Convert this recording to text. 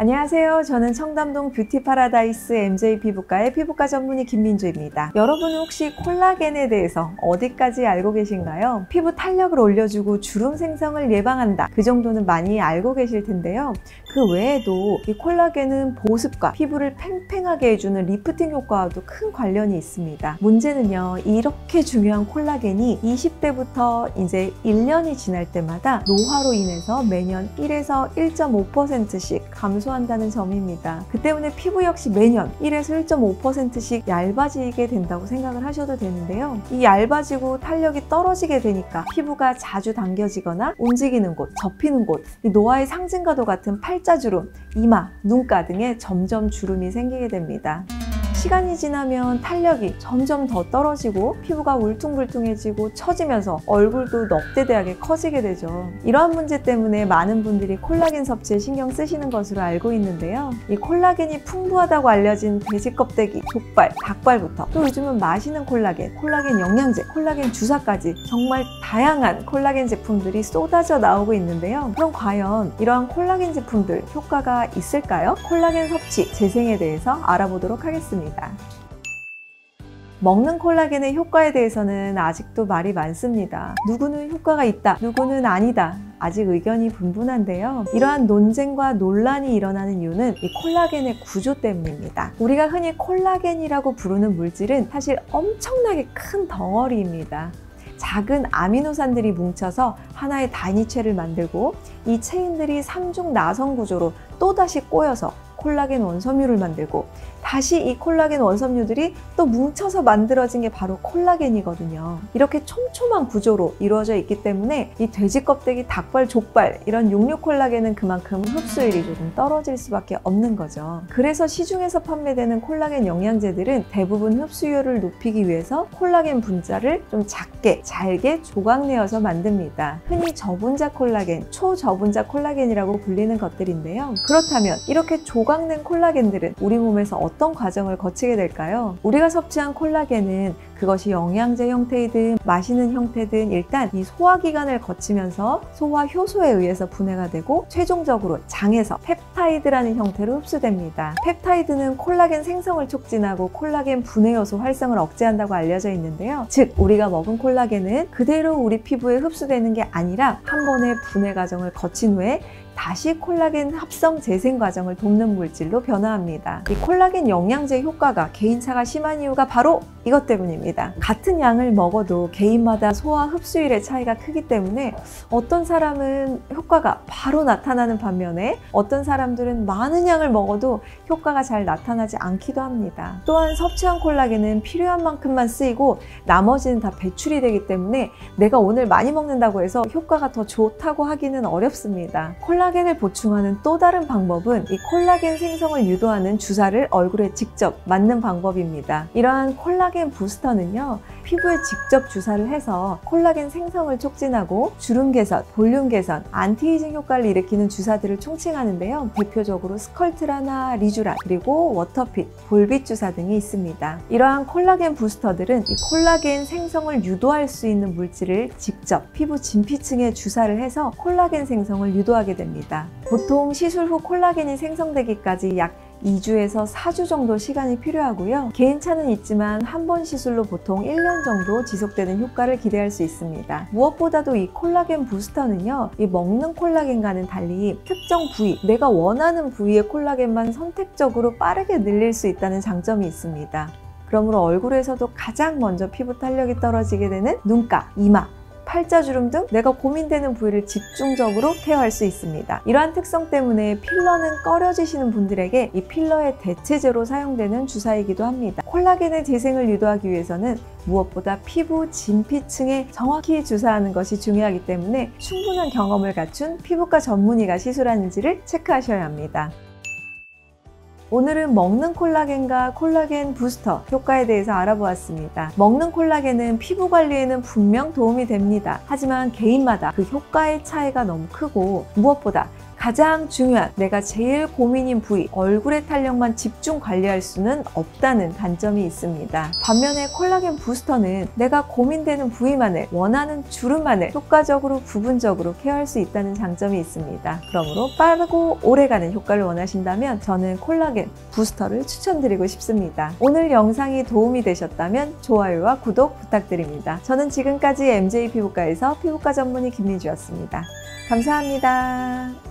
안녕하세요. 저는 청담동 뷰티 파라다이스 MJ 피부과의 피부과 전문의 김민주입니다. 여러분은 혹시 콜라겐에 대해서 어디까지 알고 계신가요? 피부 탄력을 올려주고 주름 생성을 예방한다. 그 정도는 많이 알고 계실 텐데요. 그 외에도 이 콜라겐은 보습과 피부를 팽팽하게 해주는 리프팅 효과와도 큰 관련이 있습니다. 문제는요, 이렇게 중요한 콜라겐이 20대부터 이제 1년이 지날 때마다 노화로 인해서 매년 1에서 1.5%씩 감소한다는 점입니다. 그 때문에 피부 역시 매년 1에서 1.5%씩 얇아지게 된다고 생각을 하셔도 되는데요. 이 얇아지고 탄력이 떨어지게 되니까 피부가 자주 당겨지거나 움직이는 곳, 접히는 곳, 이 노화의 상징과도 같은 팔자주름, 이마, 눈가 등에 점점 주름이 생기게 됩니다. 시간이 지나면 탄력이 점점 더 떨어지고 피부가 울퉁불퉁해지고 처지면서 얼굴도 넙대대하게 커지게 되죠. 이러한 문제 때문에 많은 분들이 콜라겐 섭취에 신경 쓰시는 것으로 알고 있는데요. 이 콜라겐이 풍부하다고 알려진 돼지 껍데기, 족발, 닭발부터 또 요즘은 마시는 콜라겐, 콜라겐 영양제, 콜라겐 주사까지 정말 다양한 콜라겐 제품들이 쏟아져 나오고 있는데요. 그럼 과연 이러한 콜라겐 제품들 효과가 있을까요? 콜라겐 섭취, 재생에 대해서 알아보도록 하겠습니다. 먹는 콜라겐의 효과에 대해서는 아직도 말이 많습니다. 누구는 효과가 있다, 누구는 아니다. 아직 의견이 분분한데요. 이러한 논쟁과 논란이 일어나는 이유는 이 콜라겐의 구조 때문입니다. 우리가 흔히 콜라겐이라고 부르는 물질은 사실 엄청나게 큰 덩어리입니다. 작은 아미노산들이 뭉쳐서 하나의 단위체를 만들고 이 체인들이 삼중 나선 구조로 또다시 꼬여서 콜라겐 원섬유를 만들고 다시 이 콜라겐 원섬유들이 또 뭉쳐서 만들어진 게 바로 콜라겐이거든요. 이렇게 촘촘한 구조로 이루어져 있기 때문에 이 돼지 껍데기, 닭발, 족발 이런 육류 콜라겐은 그만큼 흡수율이 조금 떨어질 수밖에 없는 거죠. 그래서 시중에서 판매되는 콜라겐 영양제들은 대부분 흡수율을 높이기 위해서 콜라겐 분자를 좀 작게, 잘게 조각내어서 만듭니다. 흔히 저분자 콜라겐, 초저분자 콜라겐이라고 불리는 것들인데요. 그렇다면 이렇게 조각낸 콜라겐들은 우리 몸에서 어떤 과정을 거치게 될까요? 우리가 섭취한 콜라겐은 그것이 영양제 형태이든 마시는 형태든 일단 이 소화기관을 거치면서 소화 효소에 의해서 분해가 되고 최종적으로 장에서 펩타이드라는 형태로 흡수됩니다. 펩타이드는 콜라겐 생성을 촉진하고 콜라겐 분해 요소 활성을 억제한다고 알려져 있는데요. 즉 우리가 먹은 콜라겐은 그대로 우리 피부에 흡수되는 게 아니라 한 번의 분해 과정을 거친 후에 다시 콜라겐 합성 재생 과정을 돕는 물질로 변화합니다. 이 콜라겐 영양제 효과가 개인차가 심한 이유가 바로 이것 때문입니다. 같은 양을 먹어도 개인마다 소화 흡수율의 차이가 크기 때문에 어떤 사람은 효과가 바로 나타나는 반면에 어떤 사람들은 많은 양을 먹어도 효과가 잘 나타나지 않기도 합니다. 또한 섭취한 콜라겐은 필요한 만큼만 쓰이고 나머지는 다 배출이 되기 때문에 내가 오늘 많이 먹는다고 해서 효과가 더 좋다고 하기는 어렵습니다. 콜라겐을 보충하는 또 다른 방법은 이 콜라겐 생성을 유도하는 주사를 얼굴에 직접 맞는 방법입니다. 이러한 콜라겐 부스터는요, 피부에 직접 주사를 해서 콜라겐 생성을 촉진하고 주름 개선, 볼륨 개선, 안티에이징 효과를 일으키는 주사들을 총칭하는데요. 대표적으로 스컬트라나 리쥬란, 그리고 워터핏, 볼빛 주사 등이 있습니다. 이러한 콜라겐 부스터들은 이 콜라겐 생성을 유도할 수 있는 물질을 직접 피부 진피층에 주사를 해서 콜라겐 생성을 유도하게 됩니다. 보통 시술 후 콜라겐이 생성되기까지 약 2주에서 4주 정도 시간이 필요하고요. 개인차는 있지만 한 번 시술로 보통 1년 정도 지속되는 효과를 기대할 수 있습니다. 무엇보다도 이 콜라겐 부스터는요, 이 먹는 콜라겐과는 달리 특정 부위, 내가 원하는 부위의 콜라겐만 선택적으로 빠르게 늘릴 수 있다는 장점이 있습니다. 그러므로 얼굴에서도 가장 먼저 피부 탄력이 떨어지게 되는 눈가, 이마, 팔자주름 등 내가 고민되는 부위를 집중적으로 케어할 수 있습니다. 이러한 특성 때문에 필러는 꺼려지시는 분들에게 이 필러의 대체제로 사용되는 주사이기도 합니다. 콜라겐의 재생을 유도하기 위해서는 무엇보다 피부 진피층에 정확히 주사하는 것이 중요하기 때문에 충분한 경험을 갖춘 피부과 전문의가 시술하는지를 체크하셔야 합니다. 오늘은 먹는 콜라겐과 콜라겐 부스터 효과에 대해서 알아보았습니다. 먹는 콜라겐은 피부 관리에는 분명 도움이 됩니다. 하지만 개인마다 그 효과의 차이가 너무 크고 무엇보다 가장 중요한 내가 제일 고민인 부위, 얼굴의 탄력만 집중 관리할 수는 없다는 단점이 있습니다. 반면에 콜라겐 부스터는 내가 고민되는 부위만을, 원하는 주름만을 효과적으로 부분적으로 케어할 수 있다는 장점이 있습니다. 그러므로 빠르고 오래가는 효과를 원하신다면 저는 콜라겐 부스터를 추천드리고 싶습니다. 오늘 영상이 도움이 되셨다면 좋아요와 구독 부탁드립니다. 저는 지금까지 MJ 피부과에서 피부과 전문의 김민주였습니다. 감사합니다.